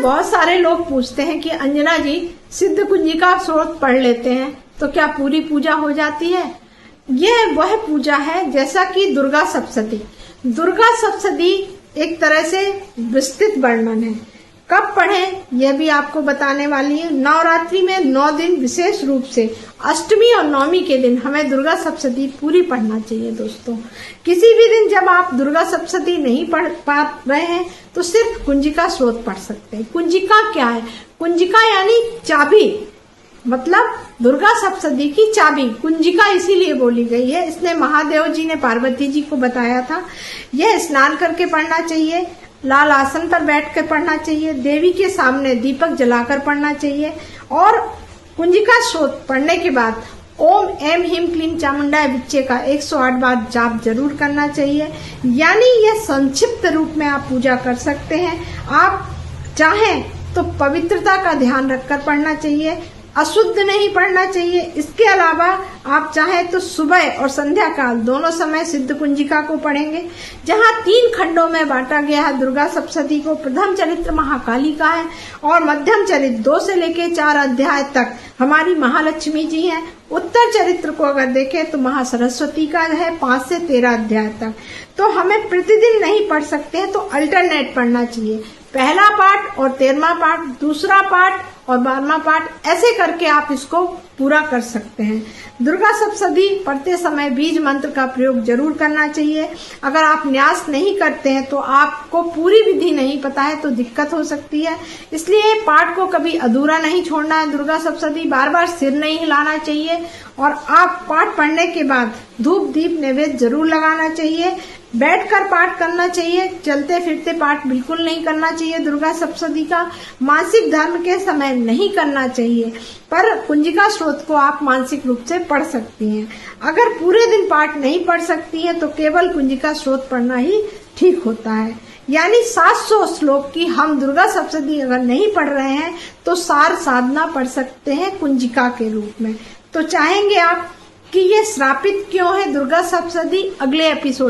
बहुत सारे लोग पूछते हैं कि अंजना जी, सिद्ध कुंजिका स्रोत पढ़ लेते हैं तो क्या पूरी पूजा हो जाती है? यह वह पूजा है जैसा कि दुर्गा सप्तशती। दुर्गा सप्तशती एक तरह से विस्तृत वर्णन है। कब पढ़ें यह भी आपको बताने वाली है। नवरात्रि में 9 दिन विशेष रूप से अष्टमी और नवमी के दिन हमें दुर्गा सप्तशती पूरी पढ़ना चाहिए। दोस्तों, किसी भी दिन जब आप दुर्गा सप्तशती नहीं पढ़ पा रहे हैं तो सिर्फ कुंजिका स्रोत पढ़ सकते हैं। कुंजिका क्या है? कुंजिका यानी चाबी, मतलब दुर्गा सप्तशती की चाबी। कुंजिका इसीलिए बोली गई है, इसने महादेव जी ने पार्वती जी को बताया था। यह स्नान करके पढ़ना चाहिए, लाल आसन पर बैठ कर पढ़ना चाहिए, देवी के सामने दीपक जलाकर पढ़ना चाहिए और कुंजिका स्रोत पढ़ने के बाद ओम एम ह्रीम क्लीम चामुंडाय विच्चे का 108 बार जाप जरूर करना चाहिए। यानी यह संक्षिप्त रूप में आप पूजा कर सकते हैं। आप चाहें तो पवित्रता का ध्यान रखकर पढ़ना चाहिए, अशुद्ध नहीं पढ़ना चाहिए। इसके अलावा आप चाहें तो सुबह और संध्या काल दोनों समय सिद्ध कुंजिका को पढ़ेंगे, जहां 3 खंडों में बांटा गया है दुर्गा सप्तशती को। प्रथम चरित्र महाकाली का है और मध्यम चरित्र 2 से लेकर 4 अध्याय तक हमारी महालक्ष्मी जी हैं। उत्तर चरित्र को अगर देखें तो महासरस्वती का है 5 से 13 अध्याय तक। तो हमें प्रतिदिन नहीं पढ़ सकते हैं तो अल्टरनेट पढ़ना चाहिए। पहला पाठ और 13वां पाठ, दूसरा पाठ और 12वां पाठ, ऐसे करके आप इसको पूरा कर सकते हैं। दुर्गा सप्तशती पढ़ते समय बीज मंत्र का प्रयोग जरूर करना चाहिए। अगर आप न्यास नहीं करते हैं तो आपको पूरी विधि नहीं पता है तो दिक्कत हो सकती है। इसलिए पाठ को कभी अधूरा नहीं छोड़ना है। दुर्गा सप्तशती बार बार सिर नहीं हिलाना चाहिए और आप पाठ पढ़ने के बाद धूप दीप नैवेद्य जरूर लगाना चाहिए। बैठकर पाठ करना चाहिए, चलते फिरते पाठ बिल्कुल नहीं करना चाहिए। दुर्गा सप्तशती का मासिक धर्म के समय नहीं करना चाहिए, पर कुंजिका स्रोत को आप मानसिक रूप से पढ़ सकती हैं। अगर पूरे दिन पाठ नहीं पढ़ सकती हैं तो केवल कुंजिका स्रोत पढ़ना ही ठीक होता है। यानी 700 श्लोक की हम दुर्गा सप्तशती अगर नहीं पढ़ रहे हैं तो सार साधना पढ़ सकते हैं कुंजिका के रूप में। तो चाहेंगे आप कि ये श्रापित क्यों है दुर्गा सप्तशती? अगले एपिसोड